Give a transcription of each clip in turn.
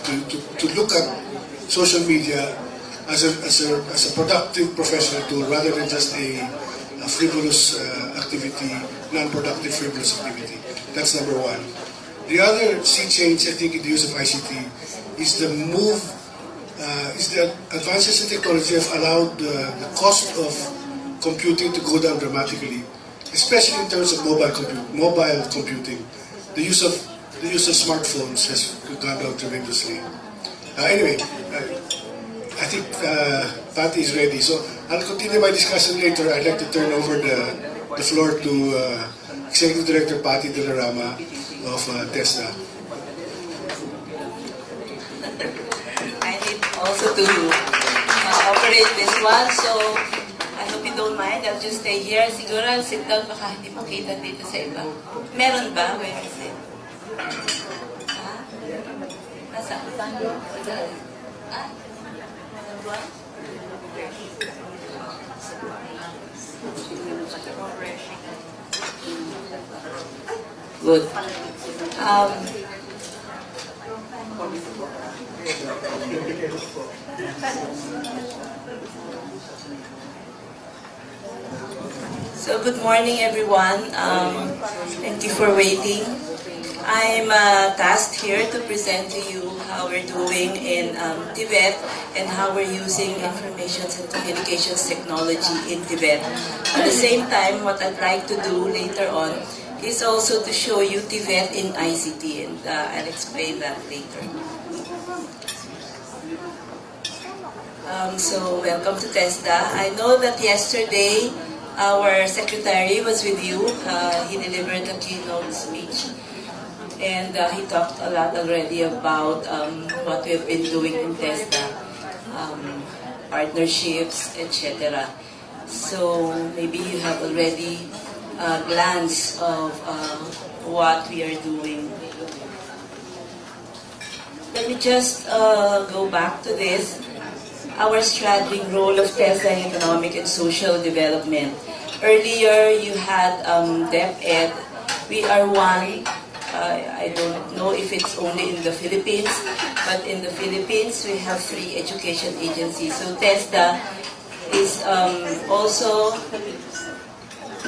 to look at social media as a productive professional tool rather than just a frivolous activity, non-productive frivolous activity. That's number one. The other sea change, I think, in the use of ICT is the move, is the advances in technology have allowed the cost of computing to go down dramatically, especially in terms of mobile computing. The use of smartphones has gone down tremendously. Anyway, I think Patty is ready, so I'll continue my discussion later. I'd like to turn over the floor to Executive Director Patty De La Rama of TESDA. I need also to operate this one, so I hope you don't mind. I'll just stay here. Siguro I'll sit down, baka hindi makita dito sa iba. Meron ba? Where is it? Nasa? Good. So good morning, everyone. Thank you for waiting. I'm tasked here to present to you how we're doing in Tibet and how we're using information and communications technology in Tibet. At the same time, what I'd like to do later on is also to show you Tibet in ICT, and I'll explain that later. So welcome to TESDA. I know that yesterday our secretary was with you. He delivered a keynote speech. And he talked a lot already about what we've been doing in TESDA, partnerships, etc. So maybe you have already a glance of what we are doing. Let me just go back to this. Our straddling role of TESDA in economic and social development. Earlier you had DepEd. We are one. I don't know if it's only in the Philippines, but in the Philippines we have 3 education agencies. So TESDA is also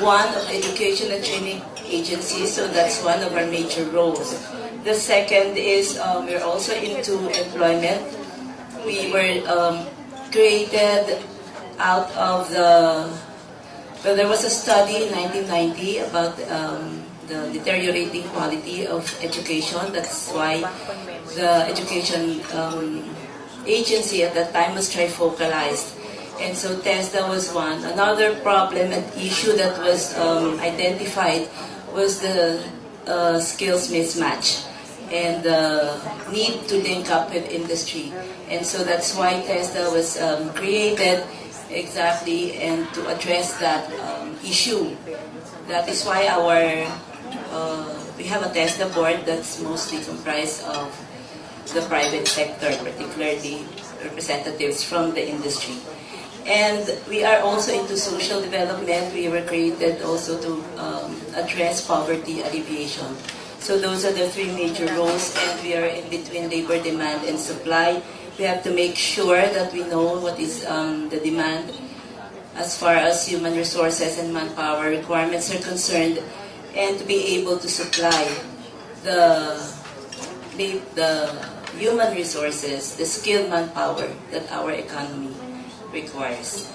one of education and training agencies, so that's one of our major roles. The second is we're also into employment. We were created out of well, there was a study in 1990 about the deteriorating quality of education. That's why the education agency at that time was trifocalized. And so TESDA was one. Another problem and issue that was identified was the skills mismatch and the need to link up with industry. And so that's why TESDA was created exactly and to address that issue. That is why we have a TESDA board that's mostly comprised of the private sector, particularly representatives from the industry. And we are also into social development. We were created also to address poverty alleviation. So those are the 3 major roles, and we are in between labor demand and supply. We have to make sure that we know what is the demand as far as human resources and manpower requirements are concerned, and to be able to supply the human resources, the skilled manpower that our economy requires.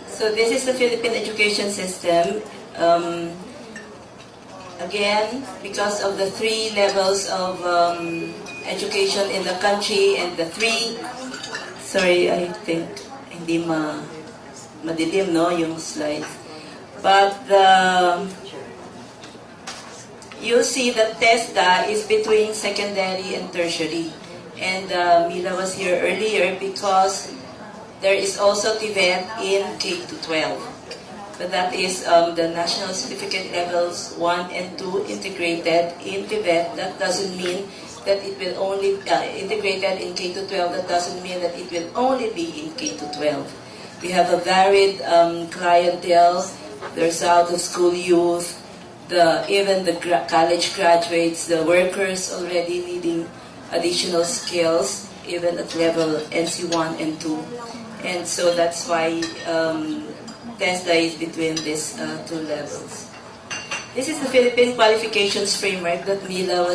So this is the Philippine education system. Again, because of the 3 levels of education in the country and the 3, sorry, I think hindi madilim, no, yung slides. But you'll see that TESDA is between secondary and tertiary. And Mila was here earlier because there is also Tibet in K-12. But that is the national certificate levels 1 and 2 integrated in Tibet. That doesn't mean that it will only integrated in K-12. That doesn't mean that it will only be in K-12. We have a varied clientele. There's out of school youth, even the college graduates, the workers already needing additional skills, even at level NC1 and 2. And so that's why TESDA is between these two levels. This is the Philippine Qualifications Framework that Mila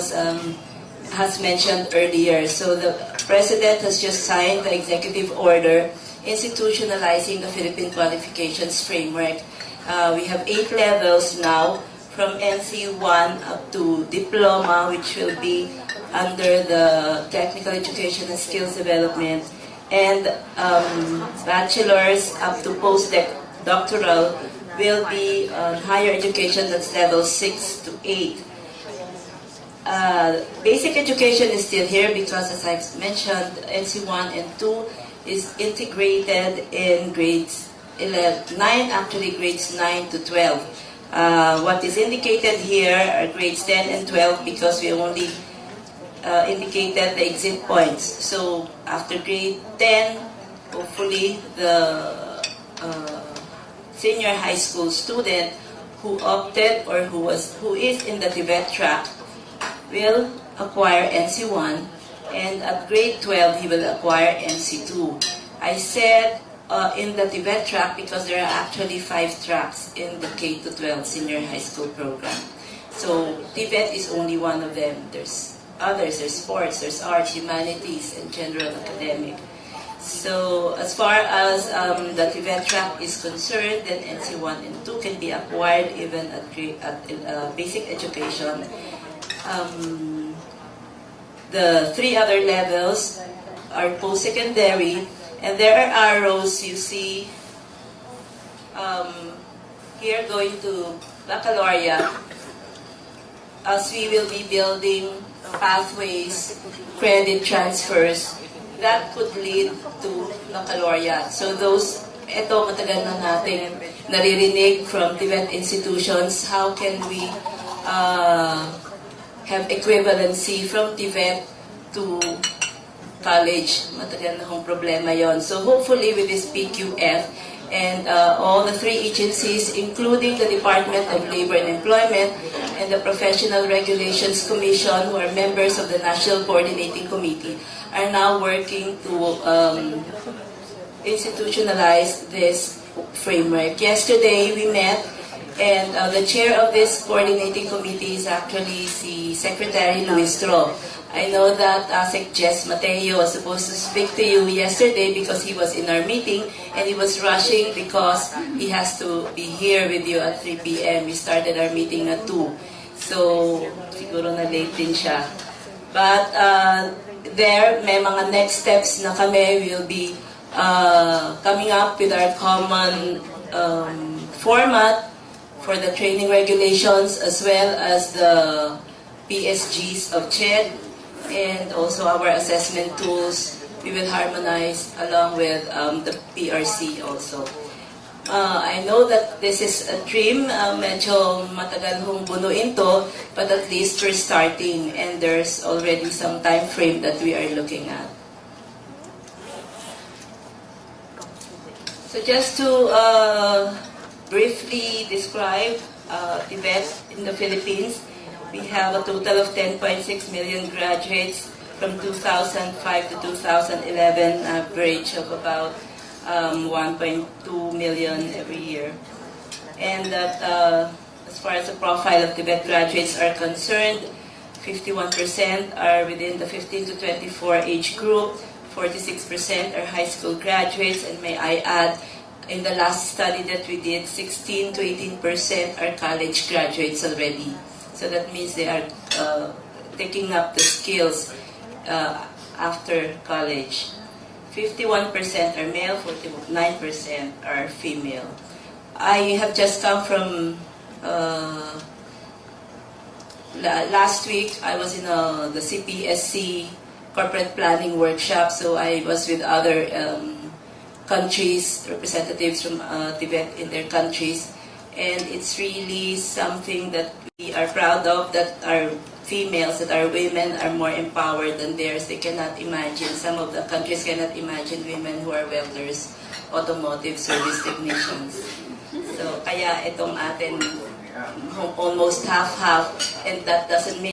has mentioned earlier. So the President has just signed the executive order institutionalizing the Philippine Qualifications Framework. We have 8 levels now, from NC1 up to diploma, which will be under the technical education and skills development, and bachelor's up to postdoctoral will be higher education, that's level 6 to 8. Basic education is still here because, as I've mentioned, NC1 and 2 is integrated in grades 9, actually grades 9 to 12. What is indicated here are grades 10 and 12 because we only indicated the exit points. So after grade 10, hopefully the senior high school student who opted or who is in the Tibet track will acquire NC1, and at grade 12 he will acquire NC2. I said in the Tibet track because there are actually 5 tracks in the K-12 senior high school program. So Tibet is only one of them. There's others, there's sports, there's arts, humanities, and general academic. So as far as the Tibet track is concerned, then NC1 and 2 can be acquired even at basic education. The 3 other levels are post-secondary, and there are arrows you see here going to baccalaureate, as we will be building pathways, credit transfers that could lead to baccalaureate. So ito matagal na natin naririnig from Tibet institutions, how can we have equivalency from Tibet to college? Matagal na hong problema yon. So hopefully with this PQF and all the 3 agencies, including the Department of Labor and Employment and the Professional Regulations Commission, who are members of the National Coordinating Committee, are now working to institutionalize this framework. Yesterday we met, and the chair of this coordinating committee is actually the Secretary Luis Tro. I know that ASEC Jess Mateo was supposed to speak to you yesterday because he was in our meeting and he was rushing because he has to be here with you at 3 p.m. We started our meeting at 2. So, siguro na late din siya. But there, may mga next steps na kami. Will be coming up with our common format for the training regulations as well as the PSGs of CHED, and also our assessment tools. We will harmonize along with the PRC also. I know that this is a dream, medyo matagal hong bunuin to, but at least we're starting and there's already some time frame that we are looking at. So just to briefly describe Tibet in the Philippines, we have a total of 10.6 million graduates from 2005 to 2011, average of about 1.2 million every year. And that as far as the profile of Tibet graduates are concerned, 51% are within the 15 to 24 age group, 46% are high school graduates, and may I add, in the last study that we did, 16 to 18% are college graduates already. So that means they are taking up the skills after college. 51% are male, 49% are female. I have just come from last week. I was in the CPSC corporate planning workshop, so I was with other countries, representatives from Tibet in their countries, and it's really something that we are proud of, that our females, that our women are more empowered than theirs. They cannot imagine, some of the countries cannot imagine women who are welders, automotive service technicians. So kaya itong atin almost half-half, and that doesn't make